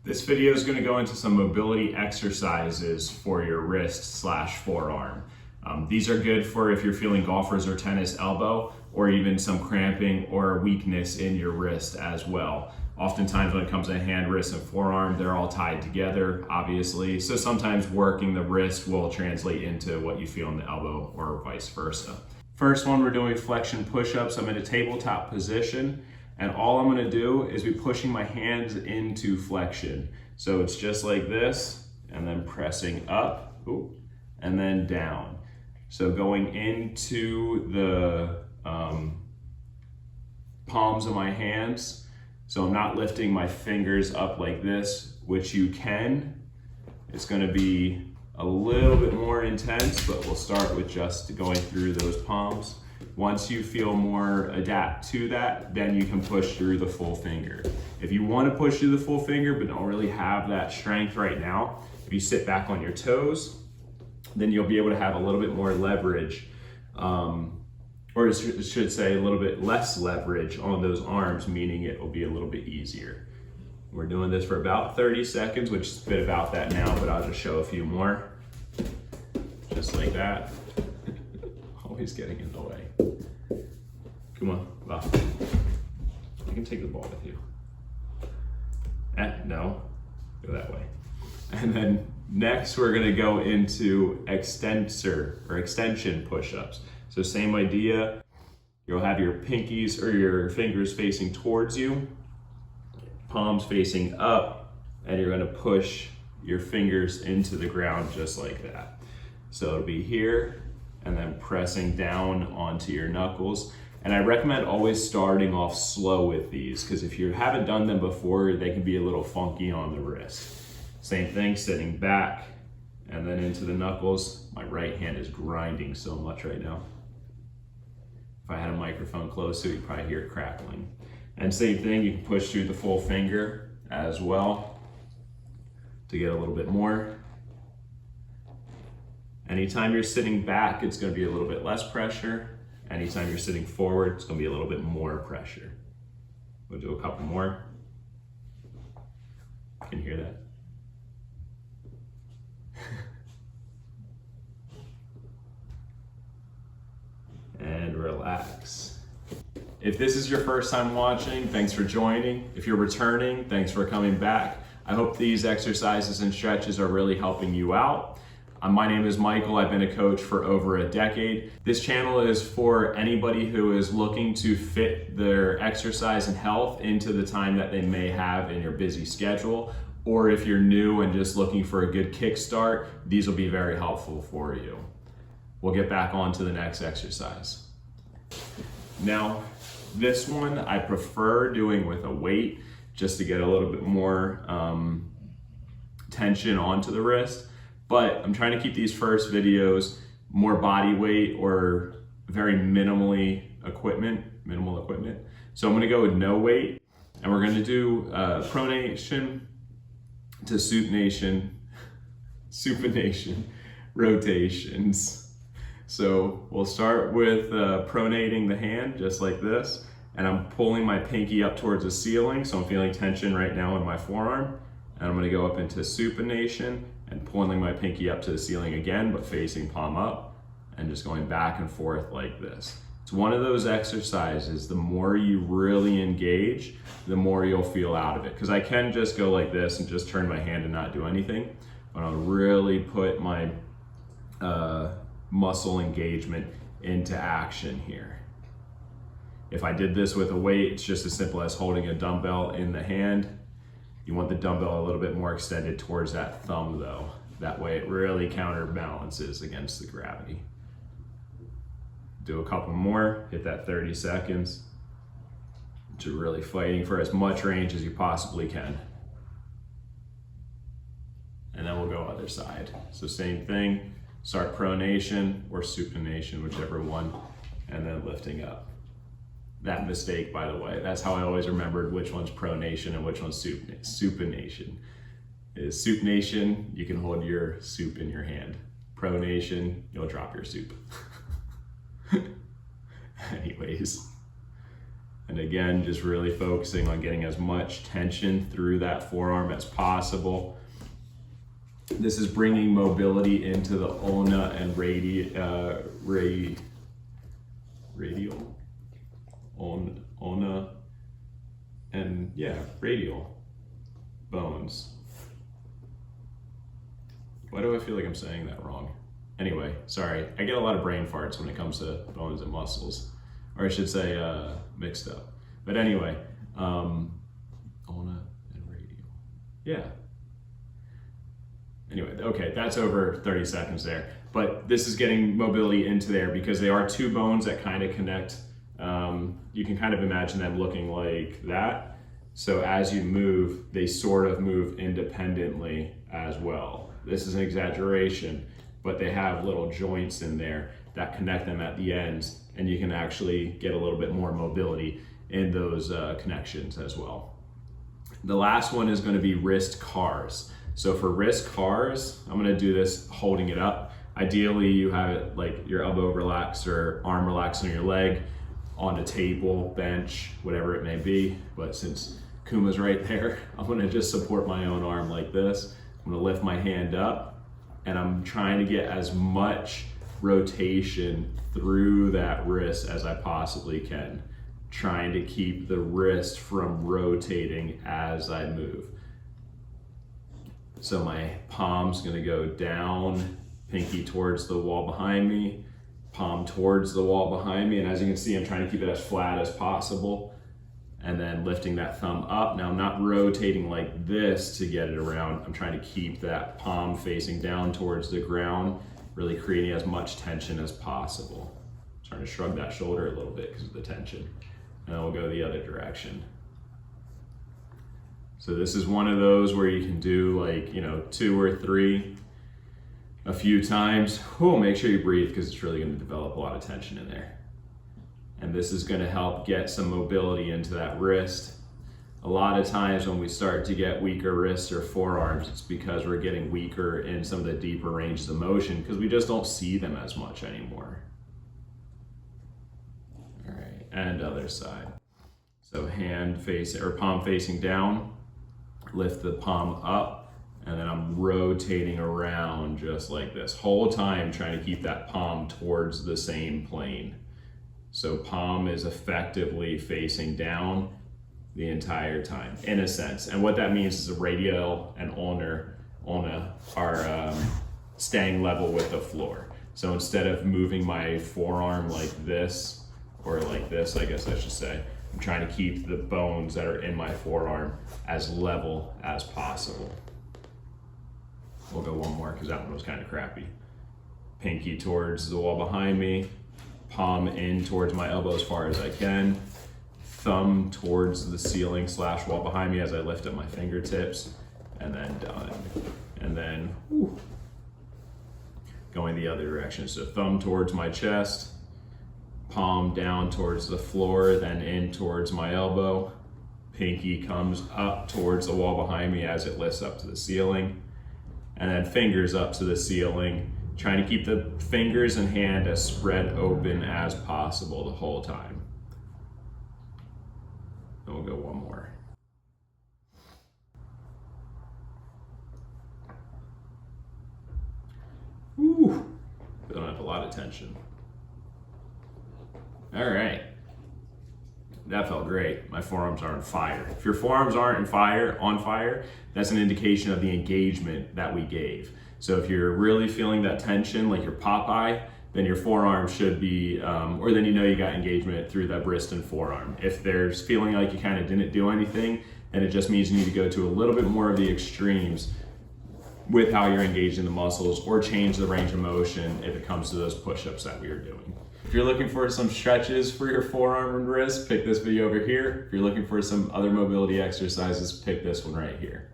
This video is going to go into some mobility exercises for your wrist / forearm. These are good for if you're feeling golfer's or tennis elbow, or even some cramping or weakness in your wrist as well. Oftentimes when it comes to hand, wrist, and forearm, they're all tied together, obviously. So sometimes working the wrist will translate into what you feel in the elbow or vice versa. First one, we're doing flexion push-ups. I'm in a tabletop position, and all I'm gonna do is be pushing my hands into flexion. So it's just like this, and then pressing up, and then down. So going into the palms of my hands. So I'm not lifting my fingers up like this, which you can. It's gonna be a little bit more intense, but we'll start with just going through those palms. Once you feel more adapt to that, then you can push through the full finger. If you want to push through the full finger but don't really have that strength right now, if you sit back on your toes, then you'll be able to have a little bit more leverage, or it should say a little bit less leverage on those arms, meaning it will be a little bit easier. We're doing this for about 30 seconds, which is a bit about that now, but I'll just show a few more. Just like that. Always getting in the way. Come on, Bob. You can take the ball with you. No, go that way. And then next we're gonna go into extension push-ups. So same idea, you'll have your pinkies or your fingers facing towards you, palms facing up, and you're gonna push your fingers into the ground just like that. So it'll be here, and then pressing down onto your knuckles. And I recommend always starting off slow with these, because if you haven't done them before, they can be a little funky on the wrist. Same thing, sitting back, and then into the knuckles. My right hand is grinding so much right now. If I had a microphone close to it, you'd probably hear it crackling. And same thing, you can push through the full finger as well to get a little bit more. Anytime you're sitting back, it's gonna be a little bit less pressure. Anytime you're sitting forward, it's gonna be a little bit more pressure. We'll do a couple more. Can you hear that? And relax. If this is your first time watching, thanks for joining. If you're returning, thanks for coming back. I hope these exercises and stretches are really helping you out. My name is Michael. I've been a coach for over a decade. This channel is for anybody who is looking to fit their exercise and health into the time that they may have in your busy schedule. Or if you're new and just looking for a good kickstart, these will be very helpful for you. We'll get back on to the next exercise. Now, this one I prefer doing with a weight just to get a little bit more tension onto the wrist. But I'm trying to keep these first videos more body weight or very minimal equipment. So I'm gonna go with no weight, and we're gonna do pronation to supination rotations. So we'll start with pronating the hand just like this, and I'm pulling my pinky up towards the ceiling, so I'm feeling tension right now in my forearm. And I'm gonna go up into supination and pulling my pinky up to the ceiling again, but facing palm up, and just going back and forth like this. It's one of those exercises, the more you really engage, the more you'll feel out of it. Because I can just go like this and just turn my hand and not do anything, but I'll really put my muscle engagement into action here. If I did this with a weight, it's just as simple as holding a dumbbell in the hand. You want the dumbbell a little bit more extended towards that thumb though. That way it really counterbalances against the gravity. Do a couple more, hit that 30 seconds. To really fighting for as much range as you possibly can. And then we'll go other side. So same thing, start pronation or supination, whichever one, and then lifting up. That mistake, by the way, that's how I always remembered which one's pronation and which one's supination. Is supination, you can hold your soup in your hand. Pronation, you'll drop your soup. Anyways, And again, just really focusing on getting as much tension through that forearm as possible. This is bringing mobility into the ulna and radial, ulna, and radial bones. Why do I feel like I'm saying that wrong? Anyway, sorry, I get a lot of brain farts when it comes to bones and muscles, or I should say mixed up. But anyway, ulna and radial. Yeah. Anyway, okay, that's over 30 seconds there. But this is getting mobility into there because they are two bones that kind of connect. You can kind of imagine them looking like that. So as you move, they sort of move independently as well. This is an exaggeration, but they have little joints in there that connect them at the ends, and you can actually get a little bit more mobility in those connections as well. The last one is going to be wrist cars. So for wrist cars, I'm going to do this holding it up. Ideally, you have it like your elbow relaxed or arm relaxed on your leg, on a table, bench, whatever it may be. But since Kuma's right there, I'm going to just support my own arm like this. I'm going to lift my hand up, and I'm trying to get as much rotation through that wrist as I possibly can, trying to keep the wrist from rotating as I move. So my palm's gonna go down, pinky towards the wall behind me, palm towards the wall behind me, and as you can see, I'm trying to keep it as flat as possible, and then lifting that thumb up. Now I'm not rotating like this to get it around. I'm trying to keep that palm facing down towards the ground, really creating as much tension as possible. I'm trying to shrug that shoulder a little bit because of the tension. And then we'll go the other direction. So this is one of those where you can do like, 2 or 3 a few times. Make sure you breathe because it's really going to develop a lot of tension in there. And this is going to help get some mobility into that wrist. A lot of times when we start to get weaker wrists or forearms, it's because we're getting weaker in some of the deeper ranges of motion because we just don't see them as much anymore. All right, and other side. So hand facing or palm facing down, lift the palm up, and then I'm rotating around just like this. Whole time trying to keep that palm towards the same plane. So palm is effectively facing down the entire time, in a sense. And what that means is the radial and ulna are staying level with the floor. So instead of moving my forearm like this, or like this, I guess I should say, I'm trying to keep the bones that are in my forearm as level as possible. We'll go one more because that one was kind of crappy. Pinky towards the wall behind me, palm in towards my elbow as far as I can, thumb towards the ceiling / wall behind me as I lift up my fingertips, and then done. And then going the other direction. So thumb towards my chest, palm down towards the floor, then in towards my elbow. Pinky comes up towards the wall behind me as it lifts up to the ceiling. And then fingers up to the ceiling, trying to keep the fingers and hand as spread open as possible the whole time. And we'll go one more. Whew, building up a lot of tension. All right, that felt great. My forearms are on fire. If your forearms aren't on fire, that's an indication of the engagement that we gave. So if you're really feeling that tension, like your Popeye, then your forearm should be, or then you got engagement through that wrist and forearm. If there's feeling like you kind of didn't do anything, then it just means you need to go to a little bit more of the extremes with how you're engaging the muscles, or change the range of motion if it comes to those push-ups that we are doing. If you're looking for some stretches for your forearm and wrist, pick this video over here. If you're looking for some other mobility exercises, pick this one right here.